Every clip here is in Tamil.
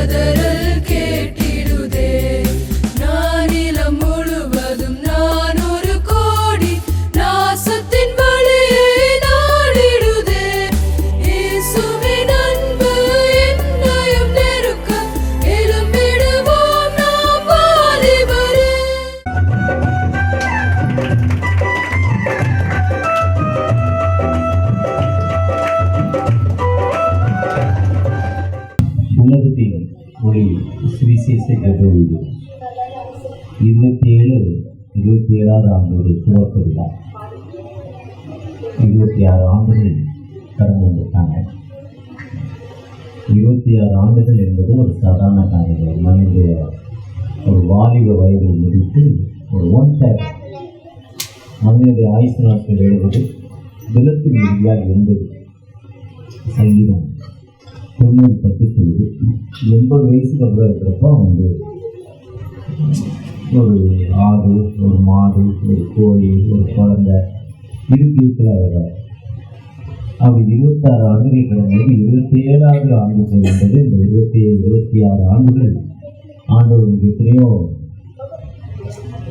கதறல் கேட்டிடுதே. நானிலம் முழுவதும் நான் ஒரு கோடி நாசத்தின் வழியை நாடிடுதே. இயேசுவின் அன்பு என்னையும் நெருக்க எழும்பிடுவோம் நாம் வாலிபரே. உலகத்தின் ஒரு சுவிசேஷ கபோது 27வது ஆண்டோடு துவக்க விழா. 26 ஆண்டுகள் கடந்து வந்திருக்காங்க. 26 ஆண்டுகள் என்பது ஒரு சாதாரண காரியம். மனிதனுடைய ஒரு வாலிப வயதை முடித்து ஒரு ஒன்-டைம் மனிதனுடைய ஆயுசு நாட்கள் எழுவது விலத்தின் இறுதியாக இருந்தது. சங்கீதம் 90 சொல்லுது. 80 வயசுக்கு அப்புறம் இருக்கிறப்போ வந்து ஒரு ஆடு, ஒரு மாடு, ஒரு கோழி, ஒரு குழந்தை இருக்கையில் வருவார். அப்படி 26 ஆண்டுகள் கிடந்தது. 27வது ஆண்டு என்பது இந்த 26 ஆண்டுகள் ஆண்டவர்களுக்கு எத்தனையோ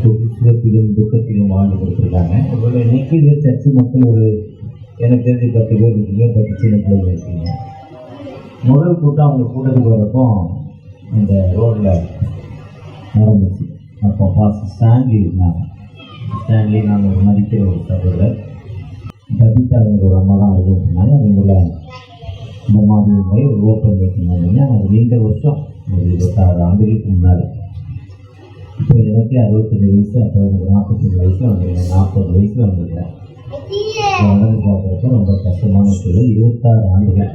சுகத்திலும் துக்கத்திலும் வாழ்ந்து கொடுத்துருக்காங்க. ஒருவேளை இன்னைக்கு இந்த சர்ச்சை மக்கள் ஒரு எனக்கு தெரிஞ்சு 10 பேர் இருக்கீங்க, 10 சின்ன பிள்ளைங்க இருக்கீங்க. முதல் கூட்டம் அவங்க கூட்டத்துக்கு வரப்போ இந்த ரோடில் நடந்துச்சு. அப்போ பாஸ்டர் ஸ்டான்லி இருந்தாங்க. ஸ்டான்லி நாங்கள் ஒரு மதிக்கிற ஒரு சகோதரர் கபிதாங்க ஒரு அம்மா தான் இருந்தாங்க. அவங்கள இந்த மாதிரி ஒரு ஓட்டம் வச்சுருந்தாங்க. அது நீண்ட வருஷம், ஒரு 26 ஆண்டுகளுக்கு முன்னாடி. இப்போ எனக்கு 65 வயசு, அப்போ எனக்கு 45 வயசு வந்துருக்கேன். 40 வயசில் வந்துருக்கேன். உடம்பு பார்க்குறப்ப ரொம்ப கஷ்டமான சூழல். 26 ஆண்டுகள்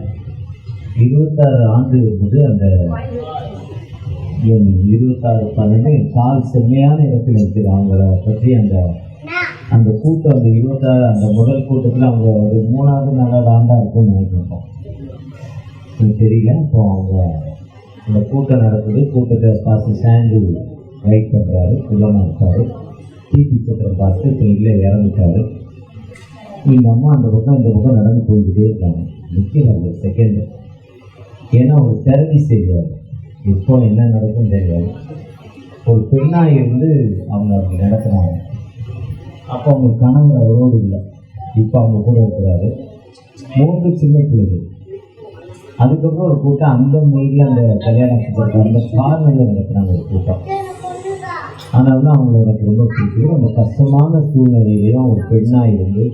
26 ஆண்டு என்பது அந்த என் 26-12 என் கால் செம்மையான இடத்தில் இருக்குது. அவங்கள பற்றி அந்த கூட்டம் அந்த 26 அந்த முதல் கூட்டத்தில் அவங்க ஒரு 3வது 4வது ஆண்டாக இருக்கும்னு நினைக்கிறோம். எனக்கு தெரியல. இப்போ அவங்க அந்த கூட்டம் நடக்குது. கூட்டத்தை பாஸ்டர் சாண்டி ரைட் பண்ணுறாரு, குள்ளமாக இருக்கார். டிபி சத்திரம் பார்த்து இப்போ இல்லை இறந்துட்டாரு. இந்த அம்மா அந்த பக்கம் இந்த பக்கம் நடந்து போய்கிட்டே இருக்காங்க. நிற்கிறாங்க செகண்ட். ஏன்னா ஒரு திறமை செய்யாது, இப்போ என்ன நடக்கும் தெரியாது. ஒரு பெண்ணாக இருந்து அவங்க அப்படி நடக்கிறாங்க. அப்போ அவங்க கணவர் அவரோடு இல்லை, இப்போ அவங்க கூட இருக்கிறாரு. 3 சின்ன பிள்ளைகள். அதுக்கப்புறம் ஒரு கூட்டம் அந்த மொழியில் அந்த கல்யாணத்துக்கு அந்த காரணங்கள் நடக்கிறாங்க ஒரு கூட்டம். அதனால தான் அவங்களை எனக்கு ரொம்ப பிடிக்கும். அந்த கஷ்டமான சூழ்நிலையிலையும் ஒரு பெண்ணாக இருந்து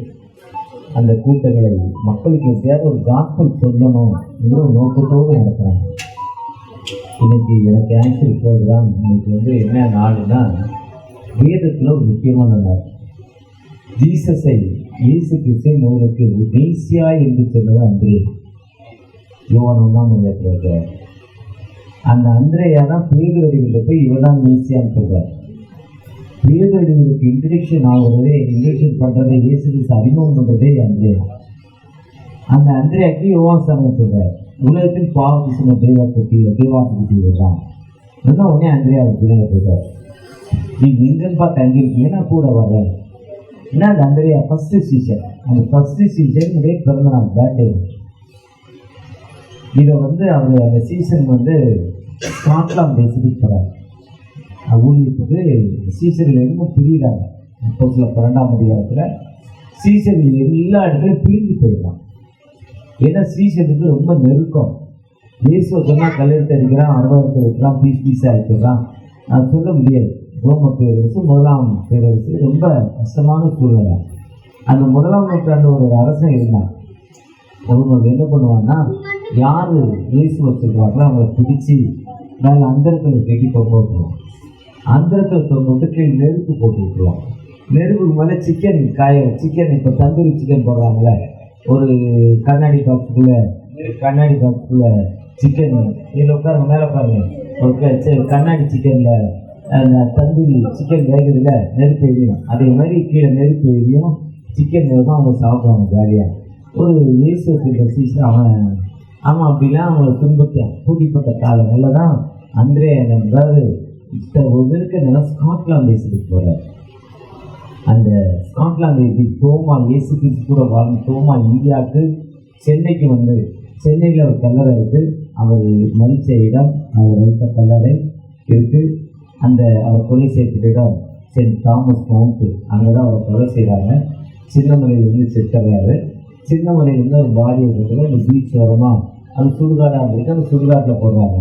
அந்த கூட்டங்களை மக்களுக்கு எப்படியாவது ஒரு காஸ்பல் சொல்லணும் என்ற ஒரு நோக்கத்தோடு நடக்கிறாங்க. இன்னைக்கு எனக்கு ஆக்சுவல் ப்ரோக்ராம் இன்னைக்கு வந்து என்ன நாளுன்னா, வேதத்தில் ஒரு முக்கியமான நாள். ஜீசஸை இயேசு கிறிஸ்துவின் நூலுக்கு மேசியா என்று சொன்னது அந்திரேயா. யோவான் 1ஆம் அதிகாரத்தில் அந்த அந்திரேயா தான் பேதுருவிட்ட போய் இவர் தான் மேசியான்னு சொல்கிறார். பேதுருவுக்கு இன்ட்ரடக்ஷன் ஆகுறதே, இன்ட்ரடக்ஷன் பண்ணுறதே, இயேசு கிறிஸ்து அறிமுகம் பண்ணுறதே அந்திரேயா. அந்த அந்திரேயாக்கு யோவான் சாமி சொல்கிறார், உலகத்தில் பாவத்தை சொன்ன தேவாக்கு தான். இன்னும் உடனே அந்திரேயாவுக்கு பிள்ளைங்க போயிட்டார். நீங்கள் எங்கேன்னு பார்த்து தங்கியிருக்கீங்க, நான் கூட வரேன். ஏன்னா அந்த அந்திரேயா ஃபஸ்ட்டு சீசன், அந்த ஃபஸ்ட்டு சீசன் இதே பிறந்த நாள் பர்த்டே. இதை வந்து அவர் அந்த சீசன் வந்து ஸ்காட்லாந்து தேசத்துக்கு போகிறார். ஊழியத்துக்கு சீசர்கள் எங்கும் பிரிகிறாங்க. இப்போ சில 12ஆம் அதிகாரத்தில் சீசர்கள் எல்லா இடத்துலையும் பிரிஞ்சு போயிடலாம். ஏன்னா சீசனுக்கு ரொம்ப நெருக்கம். இயேசுவை சொன்னால் கல்லெடுத்து அடிக்கிறான், 60 வைக்கிறான், பீஸாக அடிக்கிறான். அது சொல்ல முடியாது. ரோம பேரரசு, 1ஆம் பேரரசு ரொம்ப கஷ்டமான சூழ்நிலை. அந்த 1ஆம் நூற்றாண்டு ஒரு அரசன் இருந்தான். ஒருவர் என்ன பண்ணுவான்னா, யார் இயேசுவை சொல்கிறாங்களோ அவங்களை பிடிச்சி மேலே அந்தரத்தில் கட்டி தொங்க விட்டுருவோம். அந்தரத்தில் தொங்க விட்டு கீழே நெருப்பு போட்டு விட்டுருவோம். நெருப்புக்கு மேலே சிக்கன் சிக்கன் இப்போ தந்தூரி சிக்கன் போடுறாங்களே, ஒரு கண்ணாடி பாக்ஸுக்குள்ளே சிக்கன் இதில் உட்காருங்க, மேலே உட்காருங்க. ஒரு கண்ணாடி சிக்கனில் அந்த தந்தூரி சிக்கன் வேகிறதுல நெருப்பு எரியும். அதே மாதிரி கீழே நெருப்பு எரியும், சிக்கன் தான் அவங்க சாப்பிடுவாங்க ஜாலியாக. ஒரு இயேசு சீசன் அவன் அப்படிலாம் அவங்களை துன்பத்தான் பூட்டிப்பட்ட காலங்களில் தான் அந்திரேயா நண்பர் ஒரு இருக்க நிலம் ஸ்காட்லாந்து தேசத்துக்கு போகிறார். அந்த ஸ்காட்லாந்து தோமா இயேசு கிறிஸ்து கூட வாழ்ந்த தோமா இந்தியாவுக்கு சென்னைக்கு வந்து சென்னையில் ஒரு கல்லறை இருக்குது. அவர் மறிச்ச இடம், அவர் வைத்த கல்லறை இருக்கு. அந்த அவர் கொலை செய்யப்பட்ட இடம் சென்ட் தாமஸ் மவுண்ட், அங்கே தான் அவரை கொலை செய்கிறாங்க. சின்னமலையிலேருந்து செத்தவார். சின்னமலையிலேருந்து ஒரு பாடியை கொண்டு அந்த பீச் ஓரமாக அது சுடுகாடாக இருந்துருக்கு, அந்த சுடுகாட்டில் போடுறாங்க.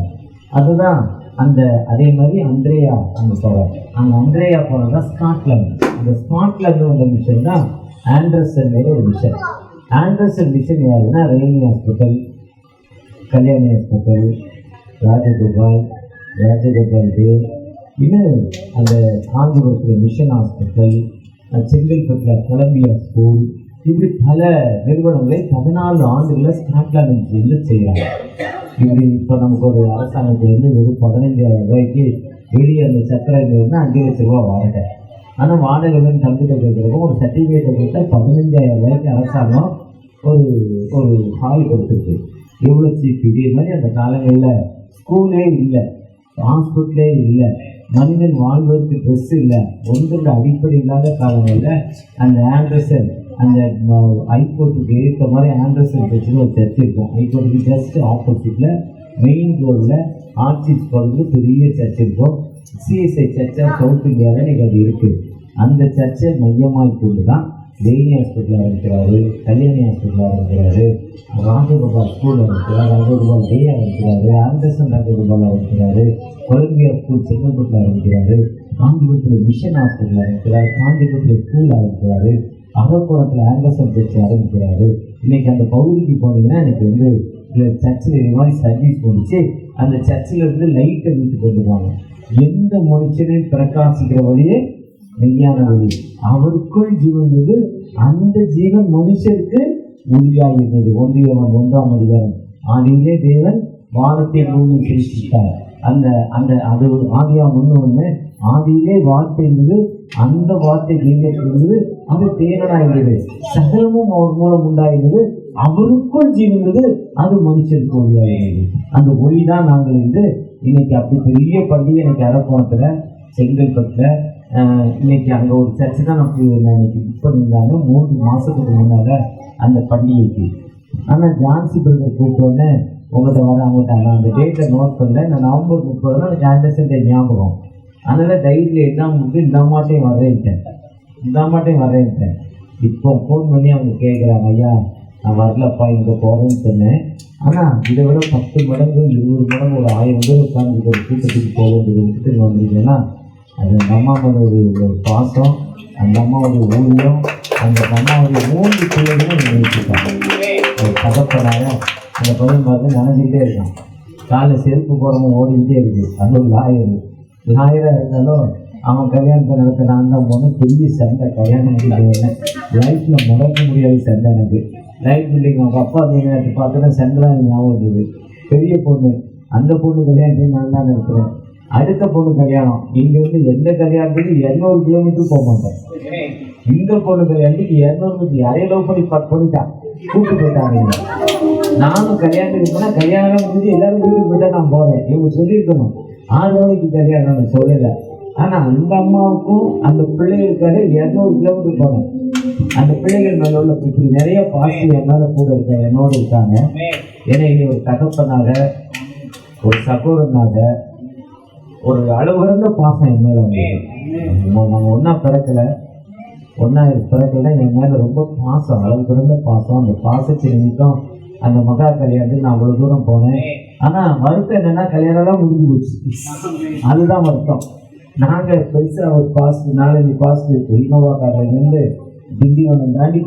அதுதான் அந்த அதே மாதிரி அந்திரேயா அங்கே போகிறாங்க. அந்த அந்திரேயா போகிறது தான் ஸ்காட்லாந்து. அந்த ஸ்காட்லாந்து வந்த மிஷன் தான் ஆண்டர்சன் ஒரு மிஷன். ஆண்டர்சன் மிஷன் யாருன்னா Rainy hospital, Kalyani hospital, Rajagopal டே, இன்னும் அந்த காஞ்சிபுரத்தில் மிஷன் ஹாஸ்பிட்டல், செங்கல்பட்டில் கொலம்பியா ஸ்கூல், இப்படி பல நிறுவனங்களை 14 ஆண்டுகளில் ஸ்காட்லாந்து செய்கிறாங்க. இப்படி இப்போ நமக்கு ஒரு அரசாங்கத்திலேருந்து வெறும் 15,000 ரூபாய்க்கு வெளியே அந்த சக்கரை இருந்தால் 5 லட்ச ரூபா வாடகை. ஆனால் வாடகைன்னு கம்ப்யூட்டர் கேட்குறப்போ ஒரு சர்டிஃபிகேட்டை கொடுத்தா 15,000 ரூபாய்க்கு அரசாங்கம் ஒரு ஹால் கொடுத்துருக்கு. எவ்வளோ சீப். இதே மாதிரி அந்த காலங்களில் ஸ்கூலே இல்லை, ஹாஸ்பிட்டலே இல்லை, மனிதன் வாழ்வதற்கு ட்ரெஸ் இல்லை, ஒன்றுக்கு அடிப்படை இல்லாத காலங்களில் அந்த ஆண்டர்சன், அந்த ஹைகோர்ட்டுக்கு ஏற்ற மாதிரி ஆண்டர்சன் சர்ச்சுன்னு ஒரு சர்ச் இருக்கும். ஹைகோர்ட்டுக்கு ஜஸ்ட் ஆப்போசிட்டில் மெயின் ரோடில் ஆர்ச்சிஸ் பகுதியில் பெரிய சர்ச் இருக்கும். சிஎஸ்ஐ சர்ச் ஆஃப் சவுத் இந்தியாவில் இன்றைக்கி அது இருக்குது. அந்த சர்ச்சை மையமாக கொண்டு தான் ரெய்னி ஹாஸ்பிட்டல் ஆரம்பிக்கிறாரு, கல்யாணி ஹாஸ்பிட்டல் ஆரம்பிக்கிறாரு, ராஜகோபால் ஸ்கூல் ஆரம்பிக்கிறார், ராஜகோபால் டே ஆரம்பிக்கிறாரு, ஆண்டர்சன் ராஜகோபால் ஆரம்பிக்கிறாரு, கொலம்பியா ஸ்கூல் செங்கல்பட்டில் ஆரம்பிக்கிறாரு, காஞ்சிபுரத்தில் மிஷன் ஹாஸ்பிட்டல் ஆரம்பிக்கிறார், காஞ்சிபுரத்தில் ஸ்கூல் ஆரம்பிக்கிறாரு, அரக்கோணத்தில் ஆண்டர்சன் சர்ச் ஆரம்பிக்கிறாரு. இன்றைக்கி அந்த பகுதிக்கு போனீங்கன்னா எனக்கு சர்ச்சில் இது மாதிரி சர்வீஸ் போணுச்சு. அந்த சர்ச்சில் இருந்து லைட்டை வீட்டு கொண்டு போவாங்க. எந்த மனுஷனையும் பிரகாசிக்கிற வழியே மெய்யான வழி, அவருக்குள் ஜீவன் இருந்தது, அந்த ஜீவன் மனுஷருக்கு உறுதியாக இருந்தது. 1 யோவான் 1ஆம் அதிகாரம். ஆதியிலே தேவன் வானத்தை பூமி சிருஷ்டித்தார். அந்த அந்த அது ஆதியாம் 1:1 ஆதியிலே வார்த்தை இருந்தது, அந்த வார்த்தை தெய்வத்தில் இருந்தது, அது தேவனாக இருந்தது, சகலமும் அவர் மூலம் உண்டாயிருந்தது, அவருக்குள் ஜீவனது, அது மனுஷருக்கு ஒளியாக இருந்தது. அந்த ஒளி தான் நாங்கள் இன்னைக்கு அப்படி பெரிய பண்டிகை இன்னைக்கு அரக்கோணத்தில் செங்கல்பட்டில் இன்னைக்கு அங்கே ஒரு சர்ச்சு தான் நான் இன்னைக்கு புக் பண்ணியிருந்தாங்க 3 மாதத்துக்கு முன்னால் அந்த பண்டிகைக்கு. ஆனால் ஜான்சி பிரதர் கூப்பிட்டோன்னே உங்கள்கிட்ட வராங்க, நான் அந்த டேட்டை நோட் பண்ணேன். நான் நவம்பர் 30 எனக்கு ஆண்டர்சன் டே ஞாபகம். அதனால் டைரியில் எக்ஸாம் முடிச்சு இந்த அம்மாட்டையும் வரேன்ட்டேன். இப்போ ஃபோன் பண்ணி அவங்க கேட்குறாங்க, ஐயா நான் வரலப்பா இங்கே போகிறேன்னு சொன்னேன். ஆனால் இதை விட 10 மடங்கு 20 மடங்கு ஒரு 1000 பேர் உட்காந்து ஒரு கூட்டத்துக்கு போக வேண்டியது விட்டுட்டு வந்தீங்கன்னா அது அந்த அம்மாவோட ஒரு பாசம், அந்த அம்மாவோட ஊழியம், அந்த அம்மாவுடைய 3 பிள்ளைகளும் நினைச்சிருக்காங்க. ஒரு தகப்பனாக அந்த பையன் பார்த்து நினைஞ்சிக்கிட்டே இருக்கான். காலை செருப்பு போகிறவங்க ஓடிக்கிட்டே இருக்குது. அது ஒரு லாயராக இருந்தாலும் அவன் கல்யாணத்தை நடத்த நான் தான் போனேன். பெரிய சண்டை கல்யாணம் லைஃப்பில் மறக்க முடியாத சண்டை எனக்கு. லைஃப் பில்டிங் அவங்க அப்பா கல்யாணத்தை பார்த்தோன்னா சண்டை தான் எனக்கு ஞாபகம் இருக்குது. பெரிய பொண்ணு, அந்த பொண்ணு கல்யாணத்தையும் நான் தான் இருக்கிறேன். அடுத்த பொண்ணு கல்யாணம், இங்கேருந்து எந்த கல்யாணத்துக்கு 200 கிலோமீட்டர் போக மாட்டேன். இந்த பொண்ணு கல்யாணத்துக்கு 200 மீட்டர் யாரையோ லவ் பண்ணி பண்ணிட்டான், கூப்பிட்டு போயிட்டாங்க. நானும் கல்யாணத்துக்கு போனால் கல்யாணம் முடிஞ்சு எல்லாரும் வீட்டுக்கு போயிட்டா நான் போகிறேன். இவங்க சொல்லியிருக்கணும் 6 மணிக்கு கல்யாணம், நான் சொல்லலை. ஆனால் அந்த அம்மாவுக்கும் அந்த பிள்ளைகளுக்காக 200 கிலோமீட்டர் போனேன். அந்த பிள்ளைகள் மேலே உள்ள இப்படி நிறைய பாசிட்டிவ் என் மேலே கூட என்னோடு இருக்காங்க. ஏன்னா இனி ஒரு தகப்பனாக, ஒரு சகோதரனாக, ஒரு அளவுறந்த பாசம் என் மேலே வந்து நாங்கள் ஒன்றா பிறக்கலை என் மேலே ரொம்ப பாசம், அளவு பிறந்த பாசம். அந்த பாசத்தை நிமித்தம் அந்த மகா கல்யாணத்துக்கு நான் அவ்வளோ தூரம் போனேன். ஆனால் வருத்தம் என்னென்னா கல்யாணம்லாம் முடிஞ்சு போச்சு. அதுதான் வருத்தம். நாங்கள் பெருசாக ஒரு பாஸ்ட் இனோவா காரிலேருந்து திண்டிவனம் தாண்டி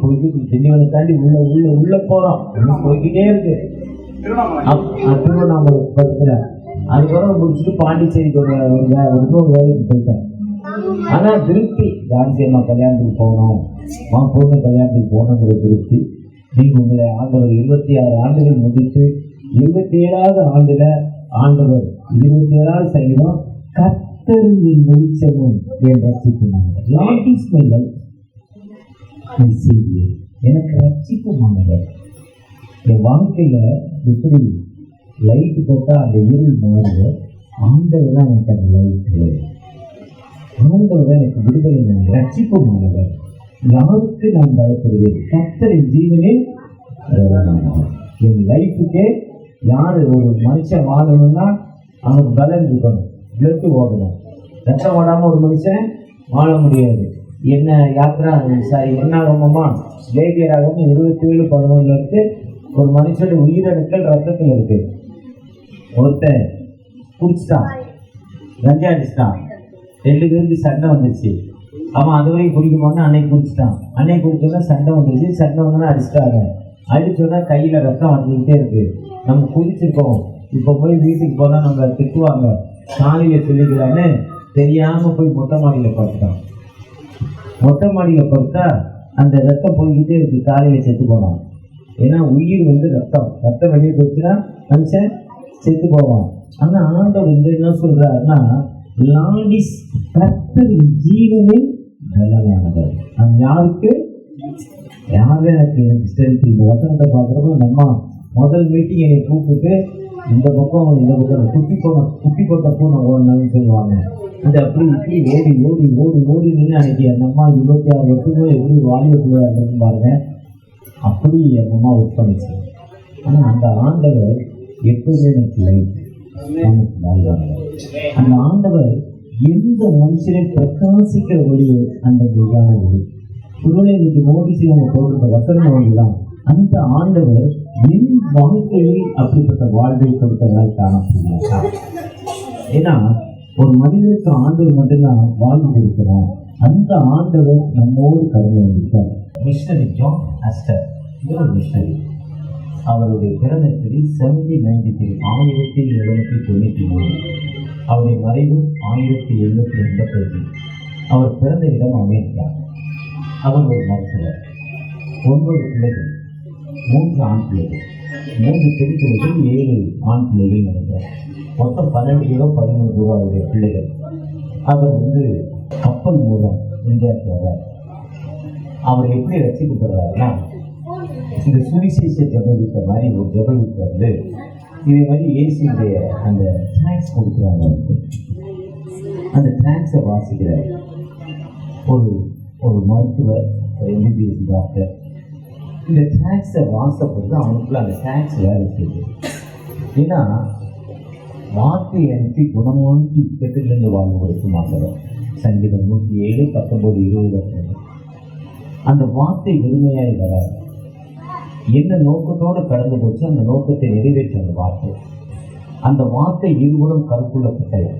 திண்டிவனம் தாண்டி உள்ள போகிறோம். போய்கிட்டே இருக்கு. திருவண்ணாமலை பக்கத்தில் அதுக்கப்புறம் முடிச்சுட்டு பாண்டிச்சேரிக்கு ஒரு வேலைக்கு போயிட்டேன். ஆனால் திருப்தி, ஜான்சி அம்மா கல்யாணத்துக்கு போகணும், பொண்ணு கல்யாணத்துக்கு போகணுங்கிற திருப்தி. நீங்கள் உங்களை ஆண்டவர் 26 ஆண்டுகள் முடித்து 27வது ஆண்டில் ஆண்டவர் 27வது சங்கீதம் கர்த்தரின் வெளிச்சமும் என் ரட்சிப்புமானவர். Lord is my light, my saviour. எனக்கு ரட்சிப்புமானவர். என் வாழ்க்கையில் எப்படி லைட்டு போட்டால் அந்த இருள் மாறுது, ஆண்டவர் தான் எனக்கு அந்த லைட்டு, ஆண்டவர் தான் எனக்கு விடுதலை, நான் ரட்சிப்புமானவர். யாருக்கு நான் பயப்படுவேன்? கர்த்தரின் ஜீவனில் என் லைஃபுக்கே யார் ஒரு மனுஷன் வாழணும்னா அவனுக்கு பலன் இருக்கணும், பிளட்டு ஓடணும். ரத்தம் ஓடாமல் ஒரு மனுஷன் வாழ முடியாது. என்ன யாத்திரா என்ன ஆகணுமா, லேகியராகவும் 27:11 இருக்கு. ஒரு மனுஷனுடைய உயிரணுக்கள் ரத்தத்தில் இருக்கு. ஒருத்தன் குடிச்சிட்டான், கஞ்சா அடிச்சிட்டான், 2 பேருக்கு சண்டை வந்துச்சு. அவன் அது வரைக்கும் குடிக்கும்போது அன்னைக்கு குடிச்சிட்டான். அன்னைக்கு குடிச்சோன்னா சண்டை வந்துச்சு. சண்டை வந்தோன்னா அடிச்சிட்டாங்க. அடிச்சோன்னா கையில் ரத்தம் வந்துக்கிட்டே இருக்கு. நம்ம குடிச்சிருக்கோம், இப்போ போய் வீட்டுக்கு போனால் நம்ம திட்டுவாங்க, காலையில் சொல்லிக்கலான்னு தெரியாமல் போய் மொட்டை மாடியில் படுத்தான். மொட்டை மாடியில் படுத்தா அந்த ரத்தம் போய்கிட்டே இருக்கு. காலையில் செத்து போனான். ஏன்னா உயிர் ரத்தம் வெளியே போச்சுன்னா மனுஷன் செத்து போவான். ஆனால் ஆண்டவர் என்ன சொல்றாருன்னா, லாடிஸ் கர்த்தரின் ஜீவனில் பலமானவர். நான் யாருக்கு எனக்கு ஸ்ட்ரென்த். இந்த வசனத்தை பார்க்குறப்ப நம்ம முதல் மீட்டிங் என்னை கூப்பிட்டு இந்த பக்கம் குட்டி போட்ட பூனை ஓடணும்னு சொல்லுவாங்க. அது அப்படி இப்படி ஓடி நின்று அன்னைக்கு அந்த அம்மா 26 வருஷத்துல எப்படி வாலிபத்துல இருந்ததுன்னு பாருங்க. அப்படி அந்த அம்மா ஒர்க் பண்ணிச்சு. ஆனால் அந்த ஆண்டவர் எப்போதுமே எனக்கு லைஃப் அந்த ஆண்டவர் எந்த மனுஷனை பிரகாசிக்கிற வழியை அந்த மெய்யான வழி. ஒருவேளை இன்னைக்கு நோட்டீஸில் அவங்க போடுற வசனம் வழிதான் அந்த ஆண்டவர் என் வாழ்க்கையில் அப்படிப்பட்ட வாழ்வை கொடுத்ததால் காணப்படுகிறார். ஏன்னா ஒரு மனிதனுக்கு ஆண்டவர் மட்டும்தான் வாழ்வு கொடுக்கணும். அந்த ஆண்டவர் நம்மோடு கடந்து வந்திருக்கார். மிஷனரி ஜான் அஸ்டர் ஒரு மிஷனரி. அவருடைய பிறந்த தேதி 1793 அவருடைய மறைவு 1885. அவர் பிறந்த இடம் அமெரிக்கா. அவர் ஒரு மருத்துவர். 9 பிள்ளைகள், 3 ஆண் பிள்ளைகள், 3 பெண் பிள்ளைகள், 7 ஆண் பிள்ளைகள் நினைக்கிறார். மொத்தம் 12 கிலோ 13 ரூபா அவருடைய பிள்ளைகள். அவர் கப்பல் மூலம் இந்தியாவுக்கு வர்றார். அவர் எப்படி ரசிக்கப்படுறாருன்னா, இந்த சுவிசேஷ ஜபவித்த மாதிரி ஒரு ஜபவித்து இதே மாதிரி ஏசியுடைய அந்த ட்ராக்ஸ் கொடுக்குறாங்க. அந்த ட்ராக்ஸை வாசிக்கிறார். ஒரு மருத்துவர், ஒரு எம்பிபிஎஸ் டாக்டர். இந்த ட்ராக்ஸை வாசப்படுறது அவனுக்குள்ள அந்த ட்ராக்ஸ் வேலை செய்யுது. ஏன்னா வார்த்தை அனுப்பி குணமாக்கி கெட்டிலிருந்து வாழ்வு கொடுக்குமாங்க. சங்கீதம் 107, 19, 20. அந்த வார்த்தை வெறுமையாய் வராது. என்ன நோக்கத்தோடு கடந்து போச்சு அந்த நோக்கத்தை நிறைவேற்ற அந்த வார்த்தை இருபுறம் கருக்குள்ளப்பட்டது.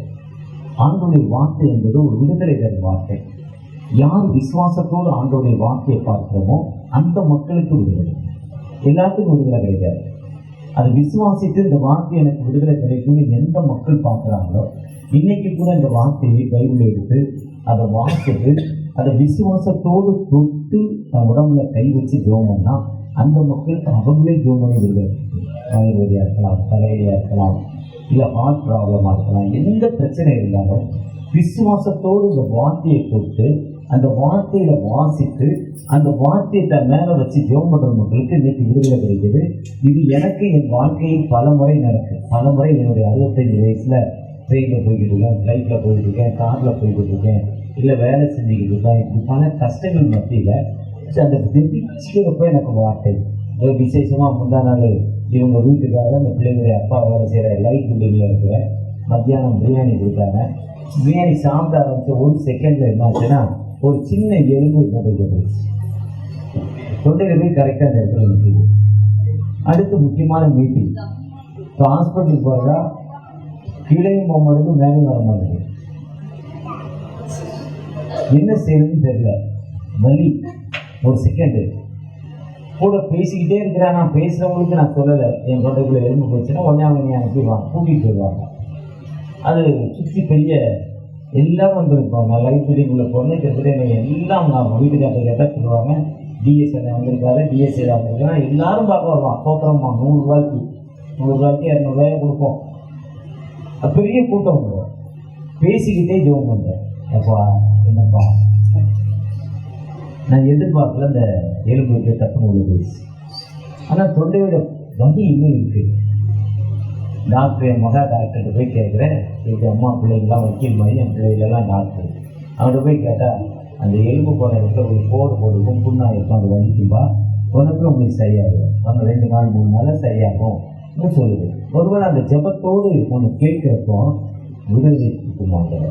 ஆண்டோடைய வார்த்தை என்பது ஒரு விடுதலை தரும் வார்த்தை. யார் விசுவாசத்தோடு ஆண்டோடைய வார்த்தையை பார்க்கிறோமோ அந்த மக்களுக்கு விடுதலை. எல்லாத்துக்கும் விடுதலை கிடைக்காது. அதை விசுவாசித்து இந்த வார்த்தை எனக்கு விடுதலை கிடைக்கும்னு எந்த மக்கள் பார்க்குறாங்களோ, இன்னைக்கு கூட இந்த வார்த்தையை பைபிள் எடுத்து அதை வாசித்து அதை விசுவாசத்தோடு தொட்டு உடம்புல கை வச்சு ஜோமன்னா அந்த மக்களுக்கு அவங்களே ஜோமனை விடுதலை. ஆயுர்வேதியாக இருக்கலாம், தலைவலியாக இருக்கலாம், இல்லை ஹார்ட் ப்ராப்ளமாக இருக்கலாம், எந்த பிரச்சனை இருந்தாலும் விசுவாசத்தோடு இந்த வார்த்தையை தொட்டு அந்த வார்த்தையில வாசித்து அந்த வார்த்தையை தன் மேலே வச்சு ஜோம் பண்ணுற மக்களுக்கு இன்னைக்கு விடுதலை கிடைக்குது. இது எனக்கு என் வாழ்க்கையில் பல முறை நடக்கும். பல முறை என்னுடைய 65 வயசில் ட்ரெயினில் போய்கிட்டு இருக்கேன், ஃப்ளைட்டில் போய்கிட்டு இருக்கேன், காரில் போய்கிட்டு இருக்கேன், இல்லை வேலை செஞ்சுக்கிட்டு இருக்கேன். இப்படி பல கஷ்டங்கள் மத்தியில் அந்த ஜெபிக்கிறப்ப எனக்கு வார்த்தை விசேஷமாக முந்தா நாள் இவங்க வீட்டுக்காக அந்த பிள்ளைங்களுடைய அப்பா வேலை செய்கிற லைட் பில்டிங்கில் இருக்கிற மத்தியானம் பிரியாணி கொடுத்தாங்க. பிரியாணி சாப்பிட ஆரம்பித்த 1 செகண்டில் என்னாச்சுன்னா ஒரு சின்ன எலும்பு தொண்டைக்கு போயிடுச்சு. தொண்டையில் போய் கரெக்டாக அந்த இடத்துல நிற்கிது. அடுத்து முக்கியமான மீட்டிங். இப்போ ஹாஸ்பிட்டலுக்கு போகிறதா கீழையும் போக மாட்டேங்குது, மேலேயும் வர மாட்டேங்குது. என்ன செய்யறதுன்னு தெரியல. வலி 1 செகண்டு கூட பேசிக்கிட்டே இருக்கிறேன். நான் பேசுகிறவங்களுக்கு நான் சொல்லலை என் தொண்டைக்குள்ளே எலும்பு போச்சுன்னா உடனே அவங்க அனுப்பிடுவாங்க, கூட்டிகிட்டு போயிடுவாங்க. அது சுற்றி பெரிய எல்லாம் வந்துருப்பாங்க. லைஃப் ஃபீடிங்குள்ளே போகணும். கிட்டத்தட்ட எல்லாம் அவங்க வீட்டுக்காரத்தை கேட்டால் சொல்லுவாங்க, டிஎஸ்எல் வந்திருக்காரு, டிஎஸ்எல் வந்திருக்காங்க, எல்லாரும் பார்க்க வருவான். தோற்றமா 100 ரூபாய்க்கு 200 கொடுப்போம். பெரிய கூட்டம் வந்துடும். பேசிக்கிட்டே ஜோம் பண்ணுறேன். அப்பா என்னப்பா நான் எதிர்பார்க்கல இந்த எலும்பு தப்பு போயிடுச்சு. ஆனால் தொண்டையோட வண்டி இன்னும் இருக்குது. டாக்டர் என் டாக்டர்கிட்ட போய் கேட்குறேன், எங்கள் அம்மா பிள்ளைங்களாம் வக்கீல் மாதிரி என் பிள்ளைகளெல்லாம் டாக்டர். அவர்கிட்ட போய் கேட்டால் அந்த எலும்பு போன இடத்துல ஒரு போடுக்கும் புண்ணாக இருக்கும், அது வலிக்கும்பா, உனக்கு உங்களுக்கு சரியாகும். அவங்க 2 நாள் 3 நாளில் சரியாகும் சொல்லுது. ஒருவேளை அந்த ஜெபத்தோடு நம்ம கேட்கிறப்போ உதவி இருக்க மாட்டோம்.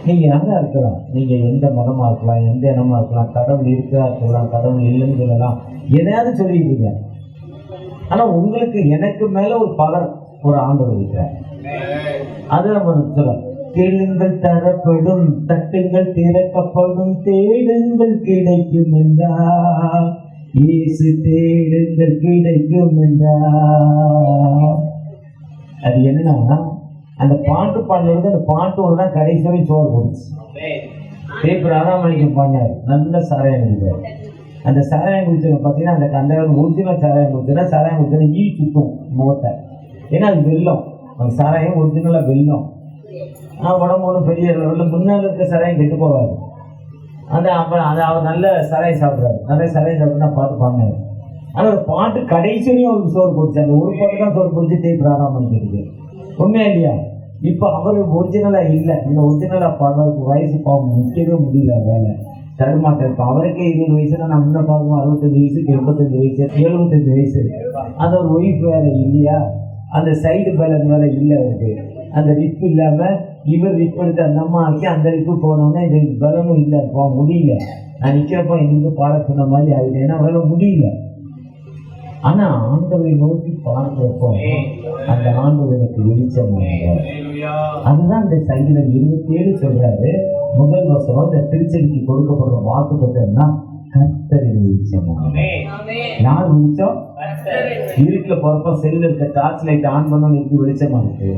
நீங்க யாரா இருக்கலாம், நீங்க எந்த மதமா இருக்கலாம், எந்த இனமா இருக்கலாம், கடவுள் இருக்கா இருக்கலாம், கடவுள் இல்லைன்னு சொல்லலாம், எதையாவது சொல்லிடுறீங்க. ஆனா உங்களுக்கு எனக்கு மேல ஒரு பவர், ஒரு ஆண்டவர் இருக்கிறார். அது நம்ம சொல்லலாம். கேளுங்கள் தரப்படும், தட்டுங்கள் திறக்கப்படும், தேடுங்கள் கிடைக்கும் என்றார் இயேசு, தேடுங்கள் கிடைக்கும் என்றார். அது என்னன்னா, அந்த பாட்டு பாடுறது, அந்த பாட்டோட தான் கடைசி வரை சோறு போடுச்சு. தேப்பர் ஆறாமணிக்கு பாடினார், நல்ல சாராயம் குடிச்சார். அந்த சாராயம் குடிச்சவங்க பார்த்தீங்கன்னா, அந்த ஒரிஜினல் சாராயம் குடிச்சா, சாராயம் குடிச்சா ஈ சுத்தும் முகத்தை. ஏன்னா அது வெள்ளம், அந்த சாராயம் ஒரிஜினலாக வெள்ளம். ஆனால் உடம்பு ஒன்றும் பெரிய லெவலில் முன்னால் இருக்க சாராயம் கெட்டு போகாது. அப்புறம் அவர் நல்ல சாராயம் சாப்பிட்றாரு, நல்ல சாராயம் சாப்பிட்டு பாட்டு பாடினார். ஆனால் ஒரு பாட்டு கடைசியும் அவருக்கு சோறு போடுச்சு. அந்த ஒரு பாட்டு தான் சோறு பிடிச்சி தேப்பர் ஆறாமணிக்கு இருக்கு. உண்மையா இல்லையா? இப்போ அவர் ஒரிஜினலாக இல்லை. இந்த ஒரிஜினலாக பாடுறதுக்கு வயசு பாவம் நிற்கவே முடியல, வேலை தடுமாட்டம் இருக்கும். அவருக்கே 20 வயசுனா நான் முன்ன பார்க்கணும் 65 வயசுக்கு 85 வயசு 75 வயசு. அந்த ஒரு ஒய்ஃப் வேலை இல்லையா, அந்த சைடு பேலன்ஸ் வேலை இல்லை அவருக்கு. அந்த ரிப்பு இல்லாமல் இவர் ரிப்பு எடுத்து அந்த அம்மா ஆக்கி அந்த ரிப்பு போனோன்னே இது பலனும் இல்லை, போக முடியல. நான் நிற்கிறப்போ எனக்கு பாட சொன்ன மாதிரி ஆகிட்டேன், ஏன்னா அவரால் முடியல. ஆனா ஆண்டவரை நோக்கி பார்க்கிறப்போ அந்த ஆண்டவருக்கு வெளிச்சமாக, அதுதான் இந்த சங்கீதம் 27 சொல்றாரு. முதல் வசனம் இந்த திருச்செடிக்கு கொடுக்கப்படுற வாக்கு பார்த்தா கர்த்தரின் வெளிச்சமாக. யார் வெளிச்சம்? இருட்டுல போறப்ப செல்ல இருக்க டார்ச் லைட் ஆன் பண்ணணும், எப்படி வெளிச்சமா இருக்கு.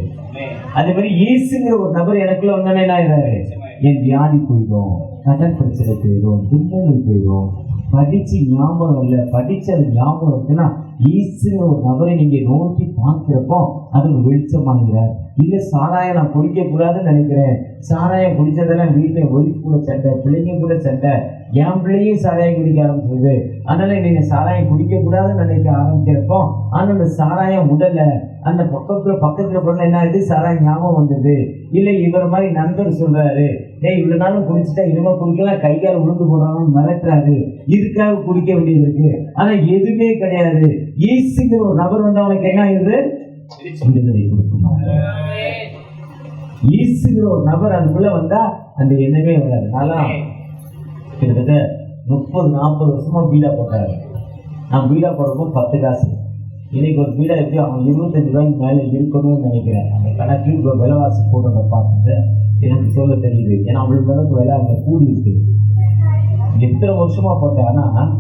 அதே மாதிரி இயேசுங்கிற ஒரு நபர் எனக்குள்ள வந்தோன்னே என்ன ஆயிடுறாரு, என் வியாதி போயிடும், கடன் பிரச்சனை போயிடும், துன்பங்கள் போயிடும். படிச்சு ஞாபகம் இல்லை, படிச்சது ஞாபகம் இருக்குன்னா ஈஸியா ஒரு நபரை நீங்க நோக்கி பார்க்கிறப்போ அது ஒரு வெளிச்சமாகிறார். இல்ல சாராயம் நான் குடிக்க கூடாதுன்னு நினைக்கிறேன், சாராயம் குடிச்சதெல்லாம் வீட்டுல ஒய்ஃப் கூட சண்டை, பிள்ளைங்க கூட சண்டை, என் பிள்ளையும் சாராயம் குடிக்க ஆரம்பிச்சது, அதனால நீங்க சாராயம் குடிக்க கூடாதுன்னு நினைக்க ஆரம்பிக்கிறப்போ ஆனா அந்த சாராயம் உடல அந்த பக்கத்துல போன என்ன ஆகுது, சாராயம் ஞாபகம் வந்தது. இல்லை இவர் மாதிரி நண்பர் சொல்றாரு, இவ்வளவு நாளும் குடிச்சுட்டா இனிமே குடிக்கலாம், கைகால் உளுந்து போறாலும் மிரட்டுறாரு, இதுக்காக குடிக்க வேண்டியது இருக்கு. ஆனா எதுவுமே கிடையாது. இயேசுங்கிற ஒரு நபர் வந்து அவனுக்கு என்ன ஆகுது, விடுதலை கொடுக்குமா. இயேசுங்கிற ஒரு நபர் அதுக்குள்ள வந்தா அந்த எண்ணமே வராது. நல்லா கிட்டத்தட்ட 30-40 வருஷமா பீடா போட்டாரு. நான் பீடா போடுறப்போ 10 காசு. இன்னைக்கு ஒரு பீடா எப்படி அவன் 25 ரூபாய்க்கு மேலே இருக்கணும்னு நினைக்கிறேன். அந்த கணக்கு இப்போ விலைவாசி போடுறத பார்த்துட்டு எனக்கு சொல்ல தெரியுது. ஏன்னா அவளுக்கு அளவுக்கு விலை அங்கே கூடி இருக்குது. எத்தனை வருஷமா போட்டேன். ஆனால்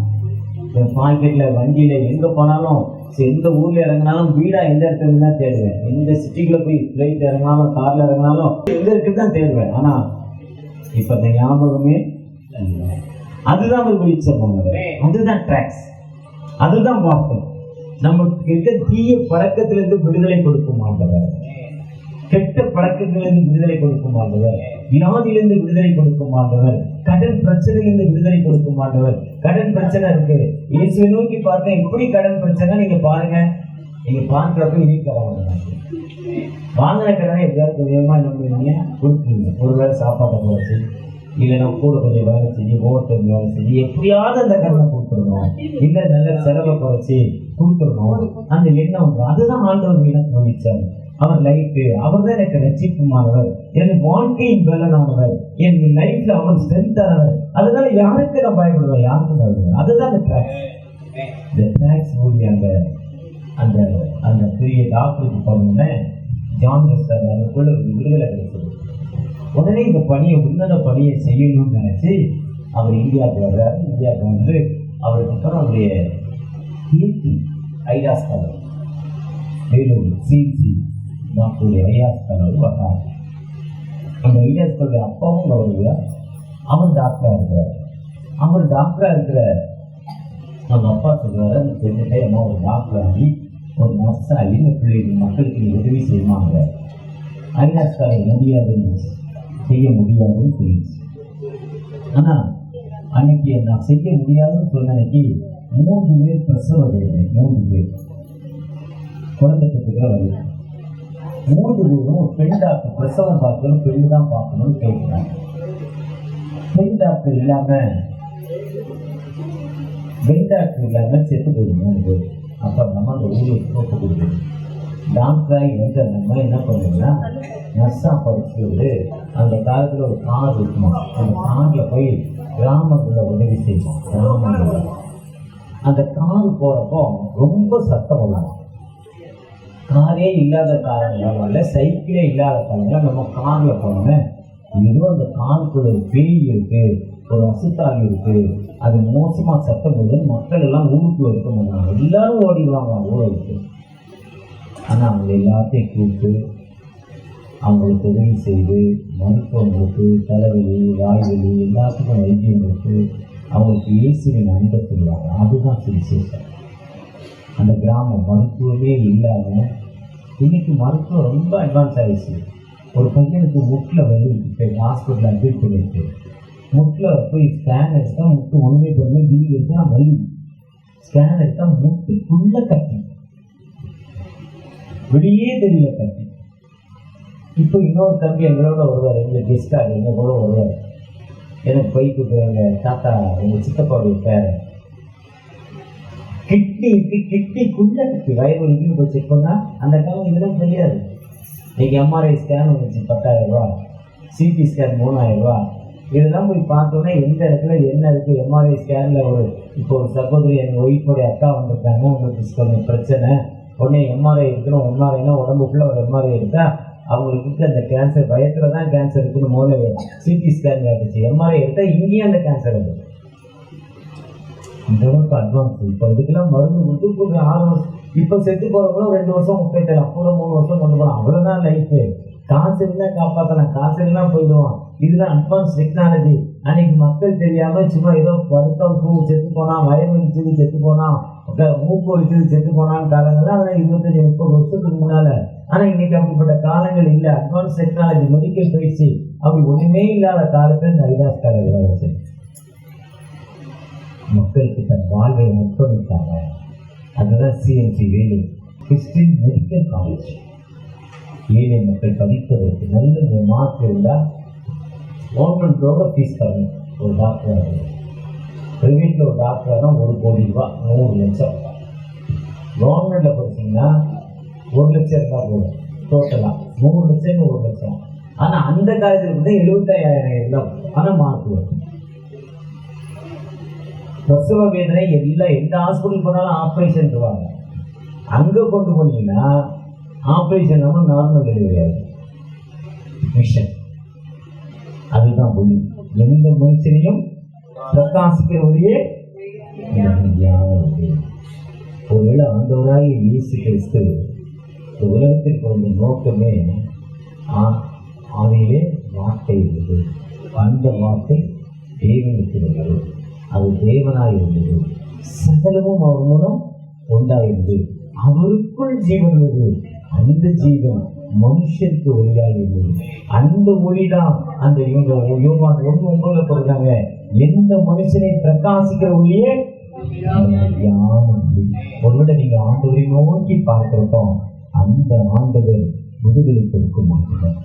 மார்க்கெட்ல வண்டியில எங்க போனாலும், எந்த ஊர்ல இறங்கினாலும் பீடா எந்த இடத்துல தான் தேடுவேன். எந்த சிட்டிக்குள்ள போய் ஃபிளைட் இறங்கினாலும் கார்ல இறங்கினாலும் எங்க இருக்குன்னு தான் தேடுவேன். ஆனா இப்ப அந்த ஞாபகமே அதுதான் ஒரு வெளிச்சம், அதுதான் ட்ராக்ஸ், அதுதான் பார்ப்போம். நமக்கு கிட்ட தீய பழக்கத்திலிருந்து விடுதலை கொடுக்கும் ஆண்டவர், கெட்ட பழக்கத்திலிருந்து விடுதலை கொடுக்கும் ஆண்டவர், வியாதியிலிருந்து விடுதலை கொடுக்கும் ஆண்டவர், கடன் பிரச்சனையிலிருந்து விடுதலை கொடுக்கும் ஆண்டவர். கடன் பிரச்சனை இருக்கு, இயேசுவை நோக்கி பார்க்க எப்படி கடன் பிரச்சனை நீங்க பாருங்க. நீங்க பார்க்கிறப்ப இனி கடன் வாங்கின கடனை எப்படியாவது கொஞ்சமா என்ன பண்ணுவீங்க, கொடுக்குறீங்க. ஒருவேளை சாப்பாட்டை குறைச்சி, இல்லைன்னா கூட கொஞ்சம் வேலை செய்ய, ஓவர் வேலை செய்ய, எப்படியாவது அந்த கடனை கொடுத்துடணும், இல்லை நல்ல செலவை குறைச்சி கொடுத்துடணும். அந்த எண்ணம் அதுதான் ஆண்டவர் எனக்கு மன்னிச்சார். அவர் லைஃப், அவர் தான் எனக்கு ரட்சிப்புமானவர், என் வாழ்க்கையின் பலனானவர், என் லைஃப்ல அவர் ஸ்ட்ரென்த்தானவர். அதனால யாருக்கு நான் பயப்படுவேன், யாருக்கும் பயப்படுவேன். அதுதான் அந்த ட்ராக்ஸ். இந்த ட்ராக்ஸ் மூடி அந்த அந்த பெரிய டாக்டருக்கு போனோம்னா ஜான் சார் அவருக்குள்ள ஒரு விடுதலை கிடைச்சது. உடனே இந்த பணியை, உன்னத பணியை செய்யணும்னு நினைச்சு அவர் இந்தியாவுக்கு வர்றாரு. இந்தியாவுக்கு வந்து அவருக்கு அப்புறம் அவருடைய கீர்த்தி ஐயாஸ் காலம், வேலூர் சிசி டாக்டருடைய ஐயாஸ் காலம் வர்றாங்க. அந்த ஐயாஸ் காலுடைய அப்பாவும் வருகிறார். அவர் டாக்டரா இருக்கிறார். அவர் டாக்டரா இருக்கிற அவங்க அப்பா சொல்றாரு, தெரிஞ்சுட்டே அம்மா ஒரு டாக்டர் ஆகி ஒரு நர்ஸ் ஆகி இந்த பிள்ளைகள் மக்களுக்கு உதவி செய்வாங்க. ஐயாஸ் காலை முடியாதுன்னு செய்ய முடியாதுன்னு தெரியுது. ஆனா அன்னைக்கு நான் செய்ய முடியாதுன்னு சொன்ன அன்னைக்கு 3 பேர் பிரசவ வேலை, 3 பேர் குழந்தைக்கு வரல. 3 பேரும் பெண் டாக்டர் பிரசவம் பார்க்கணும், பெண்ணு தான் பார்க்கணும்னு கேட்கிறாங்க. பெண் டாக்டர் இல்லாம செத்து போயிடும் 3 பேர். அப்போ நம்ம அந்த ஊருக்கு ஒப்பு கொடுக்குது. டாக்டராகி வந்து அந்த மாதிரி என்ன பண்ணுங்கன்னா நர்ஸாக படிச்சுட்டு அந்த காலத்தில் ஒரு கார் இருக்குமா, அந்த காரில் போய் கிராமத்தில் உதவி செய்வோம். கிராமத்தில் அந்த கார் போகிறப்போ ரொம்ப சத்தம் வரும். காரே இல்லாத காலங்களால, சைக்கிளே இல்லாத காலங்களால் நம்ம காரில் போனோன்னே ஏதோ அந்த காருக்குள்ள ஒரு பேய் இருக்கு, ஒரு அசுத்தாகி இருக்கு, அது மோசமாக சத்தம் போது மக்கள் எல்லாம் ஊருக்குள்ள இருக்க மாட்டாங்க, எல்லாரும் ஓடிடுவாங்க ஊருக்கு. ஆனால் அவங்க எல்லாத்தையும் கூப்பிட்டு அவங்களுக்கு உதவி செய்து மருத்துவம் கொடுத்து தலைவலி வாய்வலி எல்லாத்துக்கும் வைத்தியம் கொடுத்து அவங்களுக்கு இயேசுவின் அன்பை சொல்லுவாங்க. அதுதான் சுவிசேஷம். அந்த கிராமம் மருத்துவமே இல்லாமல் இன்னைக்கு மருத்துவம் ரொம்ப அட்வான்ஸ் ஆகிடுச்சு. ஒரு பையனுக்கு முட்டில் வலி போய் ஹாஸ்பிட்டலில் அட்மிட் பண்ணிட்டு முட்டில் போய் ஸ்கேன் எடுத்தால் முட்டு ஒன்றுமே பண்ணி வீடு எடுத்தால் வலி, ஸ்கேன் எடுத்தால் முட்டுக்குள்ளே கட்டி வெளியே தெரியல கட்டி. இப்போ இன்னொரு தம்பி எங்களோட வருவார், எங்கள் கெஸ்டாக எங்கள் கூட வருவார். எனக்கு பைக்கு எங்கள் தாத்தா எங்கள் சித்தப்பாவுடைய பேர் கிட்னிக்குள்ளே கட்டி வயிறு வலிக்குன்னு போய் செக் பண்ணால் அந்த காலம் இதெல்லாம் தெரியாது. இன்றைக்கி எம்ஆர்ஐ ஸ்கேன் வந்துச்சு 10,000 ரூபா, சிடி ஸ்கேன் 3000 ரூபா. இதெல்லாம் போய் பார்த்தோன்னா எந்த இடத்துல என்ன இருக்குது. எம்ஆர்ஐ ஸ்கேனில் இப்போ ஒரு சகோதரி எங்கள் ஒய்ஃபோடைய அக்கா வந்திருக்காங்க, உங்களுக்கு கொஞ்சம் பிரச்சனை, உடனே எம்ஆர்ஐ இருக்கணும். எம்ஆர்ஐனா உடம்புக்குள்ளே ஒரு எம்ஆர்ஐ எடுத்தால் அவங்களுக்கு அந்த கேன்சர் பயத்தில் தான் கேன்சர் இருக்குன்னு முதல்ல சிடி ஸ்கேன் ஆகிடுச்சு. எம்ஆர்ஐ எடுத்தால் இங்கேயும் அந்த கேன்சர் இருக்குது. இந்த அளவுக்கு அட்வான்ஸ். இப்போ இதுக்கெல்லாம் மருந்து கொடுத்து ஒரு 6 வருஷம், இப்போ செத்து போகிறவங்களும் 2 வருஷம் 30 அப்புறம் 3 வருஷம் கொண்டு போகலாம். அவ்வளோதான் லைஃபு. காசு இருந்தால் காப்பாற்றலாம், காசு இருந்தால் போயிடுவோம். இதுதான் அட்வான்ஸ் டெக்னாலஜி. அன்றைக்கி மக்கள் தெரியாமல் சும்மா ஏதோ படுத்தம் செத்து போனால், வயது வலிச்சது செத்து போனால், மூக்கு வலிச்சது செத்து போனான்னு காலங்கள்லாம் அதெல்லாம் 25-30 வருஷத்துக்கு முன்னால். ஆனால் இன்றைக்கி அப்படிப்பட்ட காலங்கள் இல்லை. அட்வான்ஸ் டெக்னாலஜி மெடிக்கல் பயிற்சி அப்படி ஒன்றுமே இல்லாத காலத்தில் இந்த ஐடாஸ் காலங்கள் மக்களுக்கு தன் வாழ்வை முற்படுத்தாங்க. அதுதான் சிஎம்சி வேலை, கிறிஸ்டின் மெடிக்கல் காலேஜ். ஏழை மக்கள் படிப்பதற்கு நல்ல மார்க் இருந்தால் கவர்மெண்ட்டோட ஃபீஸ் தரணும். ஒரு டாக்டர் ப்ரைவேட்டில் ஒரு டாக்டர் தான் 1 கோடி ரூபா, 100 லட்சம். கவர்மெண்ட்டில் படிச்சிங்கன்னா 1 லட்சம் இருந்தால் போதும். டோட்டலாக 100 லட்சம் 1 லட்சம். ஆனால் அந்த காலத்தில் வந்து 75,000 இருந்தால் ஆனால் மார்க் வரும். பிரசவ வேதனை எல்லாம் எந்த ஹாஸ்பிட்டல் போனாலும் ஆப்ரேஷன் வாங்க. அங்கே கொண்டு போனீங்கன்னா ஆப்ரேஷன் நம்ம நார்மல் டெலிவரி ஆகும். மிஷன் அதுதான் ஒளி. எந்த மனுஷனையும் பிரகாசிக்கிற ஒளியே ஒருவேளை ஆண்டவராக இயேசு கிறிஸ்து உலகத்திற்கு வந்த நோக்கமே ஆதியிலே வார்த்தை இருந்தது, அந்த வார்த்தை தேவனுக்கு இருந்தது, அது தேவனாய் இருந்தது, சகலமும் அவர் மூலம் உண்டாயிருந்தது, அவருக்குள் ஜீவன் இருந்தது, அந்த ஜீவன் மனுஷருக்கு ஒளியாக இருந்தது. அந்த ஒளிதான் அந்த இவங்க யோவான் 1:9 சொல்றாங்க, எந்த மனுஷனை பிரகாசிக்கிற ஒளியே ஒருவேளை நீங்க ஆண்டவரை நோக்கி பார்க்கிறப்போ அந்த ஆண்டவர் விடுதலை கொடுக்கும் ஆண்டவர்,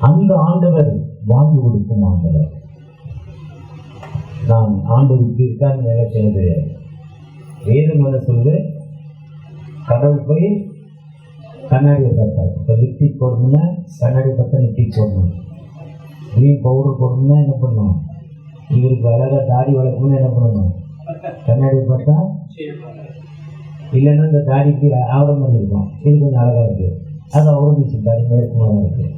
அந்த ஆண்டவர் வாழ்வு கொடுக்கும் ஆண்டவர். நான் ஆண்டவருக்கு இருக்கான்னு நினைக்கிறது வேதம் என்ன சொல்லுது, கடவுள் போய் கண்ணாடியை பார்த்தார். இப்போ லிப்டிக் போடணும்னா கண்ணாடி பார்த்தா லிப்டிக் போடணும், க்ரீன் பவுடர் போடணும்னா என்ன பண்ணணும், இவருக்கு அழகாக தாடி வளர்க்கணும்னு என்ன பண்ணணும், கண்ணாடியை பார்த்தா. இல்லைன்னா இந்த தாடிக்கு ஆவரம் மாதிரி இருக்கும், இது கொஞ்சம் அழகாக இருக்குது, அது அவருக்கு தாடி மேற்குமாக இருக்குது.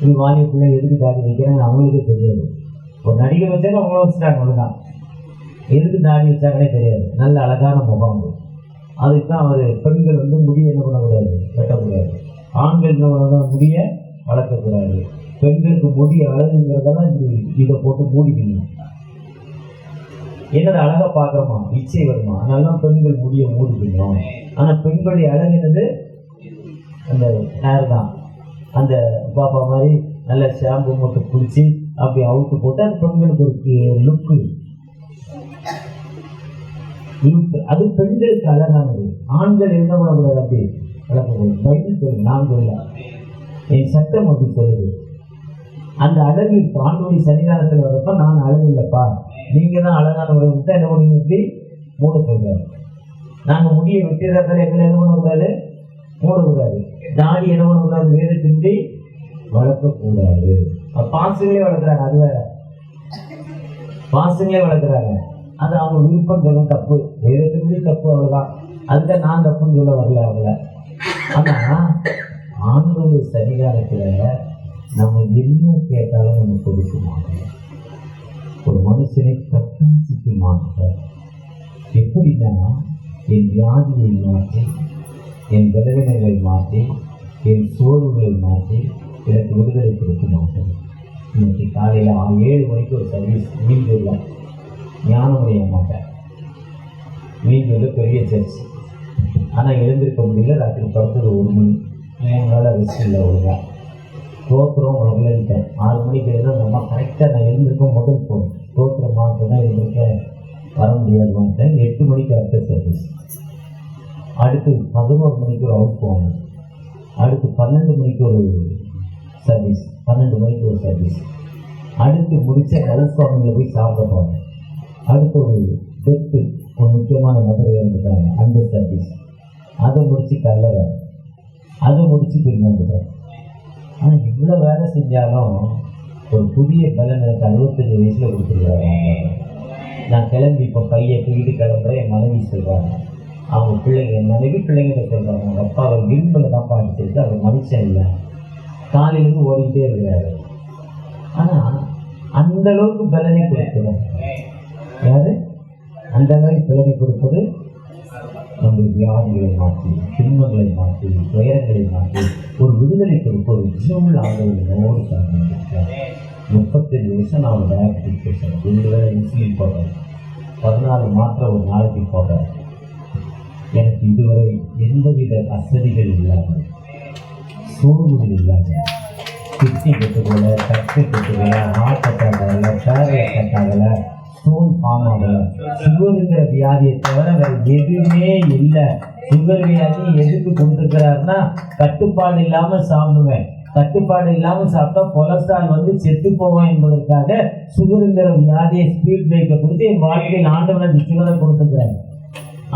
இது வாலிய பிள்ளை எதுக்கு தாடி வைக்கிறாங்க அவங்களுக்கே தெரியாது. ஒரு நடிகை வச்சாலும் அவங்கள வச்சுட்டாங்க, அவ்வளோதான். எதுக்கு தாடி வச்சாங்கன்னே தெரியாது. நல்ல அழகான முகம். அதுக்கு தான் அவர் பெண்கள் வந்து முடிய என்ன பண்ணக்கூடாது, வெட்டக்கூடாது. ஆண்கள் என்ன பண்ணக்கூடாது, முடிய வளர்க்கக்கூடாது. பெண்களுக்கு முடி அழகுங்கிறதெல்லாம் இதை போட்டு மூடிக்கணும். என்னது அழகாக பார்க்குறோமா, இச்சை வருமா, அதனால பெண்கள் முடிய மூடிக்கணும். ஆனால் பெண்களுடைய அழகு என்னது, அந்த ஹேர் தான். அந்த பாப்பா மாதிரி நல்ல ஷாம்பு மட்டும் குளிச்சு அப்படி அவுட்டு போட்டு அது பெண்களுக்கு ஒரு லுக்கு. அது பெண்களுக்கு அழகானது. ஆண்கள் என்ன பண்ணக்கூடாது, அப்படி வளர்க்கக்கூடாது. பைபிள் சொல்லுது, நான் சொல்ல, என் சட்டம் அப்படி சொல்லுது. அந்த அழகு ஆண்டோடி சன்னிதானத்தில் வரப்ப நான் அழகு இல்லைப்பா, நீங்கள் தான் அழகான விட்டா என்ன பண்ணி இப்படி மூட சொல்றாரு. நாங்கள் முடிய வெட்டிறதால எங்களை என்ன பண்ணக்கூடாது, மூடக்கூடாது. தாடி என்ன பண்ணக்கூடாது, வேதத்தின்றி வளர்க்கக்கூடாது. பாசுங்களே வளர்க்குறாங்க, அது வேற. பாசுங்களே வளர்க்குறாங்க, அது அவங்க விருப்பம் சொல்ல தப்பு, வேதத்தின்றி தப்பு, அவ்வளோதான். அதுதான் நான் தப்புன்னு சொல்ல வரல அவங்கள. ஆனால் ஆண்டவருடைய சன்னிதானத்தில் நம்ம என்ன கேட்டாலும் ஒன்று கொடுக்குமாங்க. ஒரு மனுஷனை பிரகாசிக்குமாங்க. எப்படின்னா, என் வியாதியை மாற்றி, என் பலவீனங்களை மாற்றி, என் சோர்வுகளை மாற்றி எனக்கு விடுதலை கொடுக்குமாங்க. இன்னைக்கு காலையில் 7 மணிக்கு ஒரு சர்வீஸ் மீன்கூரில், ஞானமுடைய மாட்டேன், மீன்கூரில் பெரிய சர்ச். ஆனால் எழுந்திருக்க முடியல. ராத்திரி படுத்தது 1 மணி. 3 நாள் ரெஸ்ட் இல்லை ஒழுங்கா. தோத்திரம் வரலன்ட்டேன். 6 மணிக்கு எழுத நம்ம கரெக்டாக நான் எழுந்திருக்கோம். முதல் ஃபோன் தோத்திரம் மாற்றம்னா எழுந்திருக்க வர முடியாது மாட்டேன். 8 மணிக்கு அடுத்த சர்வீஸ். அடுத்து 11 மணிக்கு ஒரு அவுட் போகணும். அடுத்து 12 மணிக்கு ஒரு சர்வீஸ். 12 மணிக்கு ஒரு சர்வீஸ். அடுத்து முடித்த கருசுவாமியில் போய் சாப்பிட போனேன். அடுத்து ஒரு டெத்து, ஒரு முக்கியமான நபர் இறந்துட்டாங்க, அந்த சர்வீஸ். அதை முடித்து கல்லற, அதை முடித்து திரும்ப வந்துட்டேன். ஆனால் இவ்வளோ வேலை செஞ்சாலும் ஒரு புதிய பலன் எனக்கு 65 வயசில் கொடுத்துருக்காங்க. நான் கிளம்பி இப்போ பையை தூக்கிட்டு கிளம்புறேன். என் மனைவி சொல்கிறாங்க, அவங்க பிள்ளைங்க, என் மனைவி பிள்ளைங்கிட்ட சொல்கிறாங்க, அவங்க அப்பா அவர் விரும்பில் தான் பாடிச்சிருக்கு, அவர் மனுஷன் இல்லை, காலையிலேருந்து ஓடிக்கிட்டே இருக்கிறாரு. ஆனால் அந்தளவுக்கு பலனை கொடுக்கணும். யாரு அந்த அளவுக்கு பலனை கொடுப்பது? நம்முடைய வியாதிகளை மாற்றி, துன்பங்களை மாற்றி, துயரங்களை மாற்றி ஒரு விடுதலை கொடுக்க ஒரு ஜீவனுள்ள ஆண்டவர்களோடு சார்ந்திருக்கிறார். 35 வருஷம் நான் ஒரு டயபெட்டிக் பேசுகிறேன். 2 வேளை இன்சுலின் போடுறேன், 14 மாத்திரை ஒரு நாளைக்கு போடுறேன். எனக்கு இதுவரை எந்தவித அசதிகள் இல்லாமல், சோர்வுகள் இல்லாமல், கிட்னி கெட்டுக்கல, கட்டு கெட்டுக்கல, ஹார்ட் அட்டாக் ஆகலை, பேரலைஸ் அட்டாக் ஆகலை, ஸ்டோன் ஃபார்ம் ஆகலை. சுகருங்கிற வியாதியை தவிர வேறு எதுவுமே இல்லை. சுகர் வியாதி எதுக்கு கொடுத்துருக்கிறாருன்னா, கட்டுப்பாடு இல்லாமல் சாப்பிடுவேன், கட்டுப்பாடு இல்லாமல் சாப்பிட்டா கொலஸ்ட்ரால் வந்து செத்து போவேன் என்பதற்காக சுகருங்கிற வியாதியை ஸ்பீட் பிரேக்கை கொடுத்து என் வாழ்க்கையில் ஆண்டவனுக்கு சுகரை கொடுத்துருக்கிறாங்க.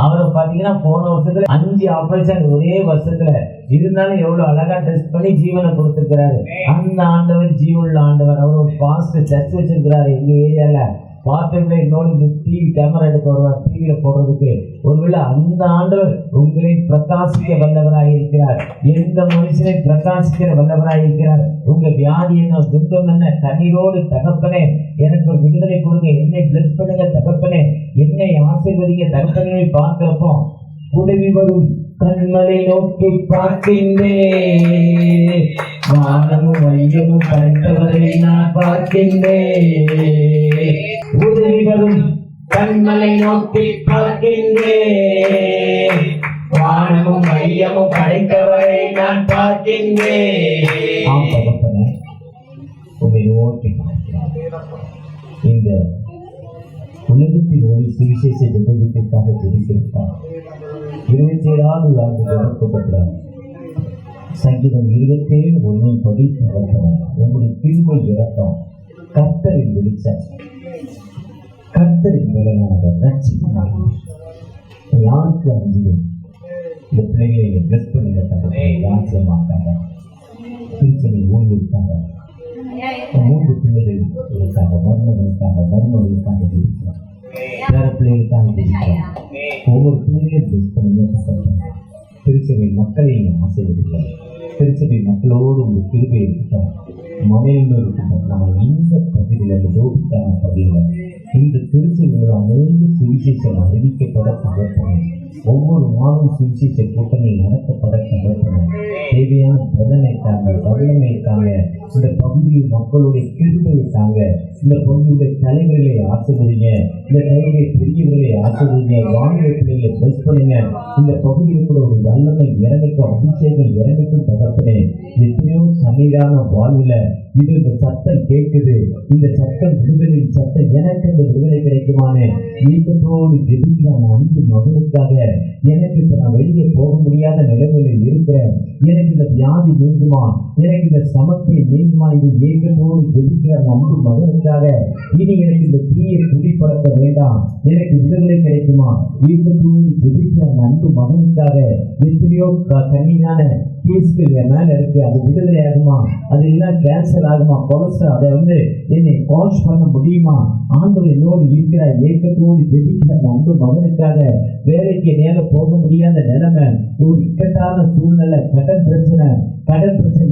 அவரை பார்த்தீங்கன்னா போன வருஷத்துல 5 ஆபரேஷன் ஒரே வருஷத்துல. இருந்தாலும் எவ்வளவு அழகா டெஸ்ட் பண்ணி ஜீவனை கொடுத்துருக்கிறாரு. அந்த ஆண்டவர் ஜீவனுள்ள ஆண்டவர். அவர் ஒரு பாஸ்ட் சர்ச் வச்சிருக்கிறாரு எங்க ஏரியால. பார்த்துட்டு இன்னொரு டிவி கேமரா எடுக்க வருவார், டிவியில போடுறதுக்கு. ஒருவேளை அந்த ஆண்டவர் உங்களை பிரகாசிக்க வல்லவராக இருக்கிறார். எந்த மனுஷனை பிரகாசிக்கிற வல்லவராக இருக்கிறார். உங்க வியாதி என்ன, துக்கம் என்ன, கண்ணீரோடு தகப்பனே எனக்கு ஒரு விடுதலை கொடுங்க, என்னை பிளஸ் பண்ணுங்க தகப்பனே, என்னை ஆசீர்வதிங்க தகப்பனை பார்க்கிறப்போ உதவி வரும் கண்களை நோக்கி பார்க்கின்றேன், வானமும் மையமும் படைத்தவரை நான் பார்க்கின்றேன். உதவி வரும் கண்களை நோக்கி பார்க்கின்றேன், வானமும் மையமும் படைத்தவரை நான் பார்க்கின்றேன். உங்களை நோக்கி பார்க்கிறார். இந்த உலகத்தின் ஒரு சுவிசேஷ ஜெபத்திற்காக ஜெபித்திருப்பார். 27 ஆண்டு ஜெபிக்கப்பட்டார். சங்கீதம் 27:1 படித்து வளர்க்கிறோம். உங்களுடைய திருமை இறக்கம், கர்த்தரின் வெளிச்சம், கர்த்தரின் பலனாக ரட்சிப்பாக. யாருக்கு அஞ்சும் இந்த பிள்ளைகளை பிளஸ் பண்ணுங்க தகவலை ராஜ்யமாக்காங்க. திருச்சனை ஊழியிருக்காங்க, 3 பிள்ளைகள் இருக்காங்க, மருமகளுக்காக இருக்கிறார், வேற பிள்ளைகளுக்காக இருக்கிறார். ஒவ்வொரு பிள்ளைகளையும் பிளஸ் பண்ணுங்க. திருச்சபை மக்களையும் ஆசீர்வதிக்கிறோம். திருச்சபை மக்களோடு உங்கள் கிருபை இருக்கட்டும், மனைவியும் இருக்கட்டும். நாங்கள் இந்த பகுதியில், இந்த லோகத்தான பகுதியில் இந்த திருச்சபையோட அநேக சுவிசேஷம் அறிவிக்கப்பட தகப்பணும். ஒவ்வொரு மாதம் சுவிசேஷ கூட்டங்கள் நடத்தப்பட தகப்பணும். தேவையான பலனை தாங்க, வல்லமை தாங்க. இந்த பகுதியில் மக்களுடைய கிருபையை தாங்க. இந்த பகுதியுடைய தலைவர்களை ஆசீர்வதிங்க, இந்த தலைவருடைய பெரியவர்களை ஆசீர்வதிங்க, வானிலை பிள்ளைகளை பிளஸ் பண்ணுங்க. இந்த பகுதியில் கூட ஒரு வல்லமை இறங்கட்டும், அபிஷேகம் இறங்கட்டும் தகப்பனே. எத்தனையோ சமையலான வாழ்வில் இது இந்த சட்டம் கேட்குது. இந்த சட்டம் விடுதலையின் சட்டம் எனக்கு இந்த விடுதலை கிடைக்குமானே நீக்கத்தோடு ஜெபிக்கிற அன்பு மகனுக்காக எனக்கு இப்ப நான் வெளியே போக முடியாத நிலைமையில் இருக்கிறேன். எனக்கு இந்த வியாதி நீங்குமா, எனக்கு இந்த சமர்ப்பை நீங்குமா, இது ஏற்றத்தோடு ஜெபிக்கிற அன்பு மகனுக்காக இனி எனக்கு இந்த தீயை குடிப்பழக்க வேண்டாம், எனக்கு விடுதலை கிடைக்குமா, ஏற்றத்தோடு ஜெபிக்கிற அன்பு மகனுக்காக எத்தனையோ கண்ணியான கேஸ்கள் என் மேல இருக்கு, அது விடுதலை ஆகுமா, அது எல்லாம் கேன்சல் ஆகுமா, கொலஸ்ட்ரால் அதை என்னை வாஷ் பண்ண முடியுமா, ஆண்டவர் என்னோடு இருக்கிற ஏக்கத்தோடு ஜெபிக்கிற அன்பு மகனுக்காக வேலைக்கு நேர போக முடியாத நிலைமை, ஒரு இக்கட்டான சூழ்நிலை, கடன் பிரச்சனை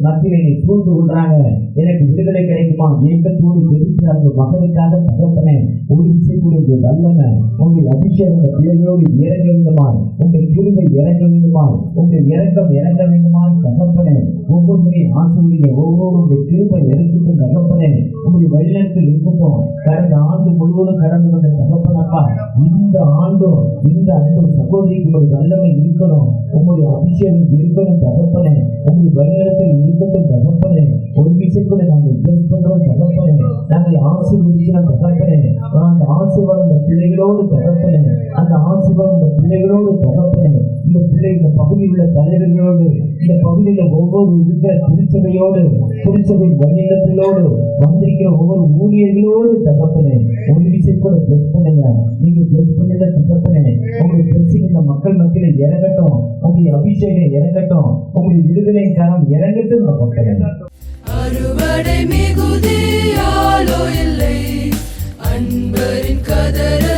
மத்தியில் என்னை சூழ்ந்து கொள்றாங்க, எனக்கு விடுதலை கிடைக்குமா, ஏக்கத்தோடு ஜெபிக்கிற அந்த மகனுக்காக தகப்பனே ஒரு விஷயக்கூடிய வல்லமை உங்கள் அபிஷேகம் பிள்ளைகளோடு இறங்க வேண்டுமா, உங்கள் கிருபை இறங்க வேண்டுமா, உங்கள் இரக்கம் இறங்க வேண்டுமா தகப்பனே, ஒவ்வொருவரையும் ஆசிரியங்க, ஒவ்வொரு உங்கள் கிருபை இறக்கட்டும் தகப்பனே, உங்களுடைய வழிநடத்தில் இருக்கட்டும். கடந்த ஆண்டு முழுவதும் கடந்து வந்த தகப்பனப்பா, இந்த ஆண்டும் இந்த அன்பு சகோதரிக்கு ஒரு வல்லமை இருக்கணும், உங்களுடைய அபிஷேகம் இருக்கணும் தகப்பனே, உங்களுடைய வழிநடத்தில் இருக்கட்டும் தகப்பனே. ஒரு விஷயம் கூட நாங்கள் பிளஸ் பண்றோம் தகப்பனே, நாங்கள் ஆசீர்வதிக்கிறோம் தகப்பனே, அந்த ஆசீர்வாதம் இந்த பிள்ளைகளோடு தகப்பனே, அந்த ஆசீர்வாதம் இந்த பிள்ளைகளோடு தகப்பனே, இந்த பிள்ளைகள் பகுதியில் உள்ள தலைவர்களோடு, இந்த பகுதியில் ஒவ்வொரு இருக்கிற திருச்சபையோடு, திருச்சபை வழிநடத்திலோடு வந்திருக்கிற ஒவ்வொரு ஊழியர்களோடு தகப்பனே, ஒரு விஷயம் கூட பிளஸ் பண்ணுங்க, நீங்க பிளஸ் பண்ணுங்க தகப்பனே. உங்களுடைய பிரச்சனை இந்த மக்கள் மத்தியில் இறங்கட்டும், உங்களுடைய அபிஷேகம் இறங்கட்டும், உங்களுடைய விடுதலை காலம் இறங்கட்டும் தகப்பனே. அறுவடை மிகுதியாலோ இல்லை, அன்பரின் கதற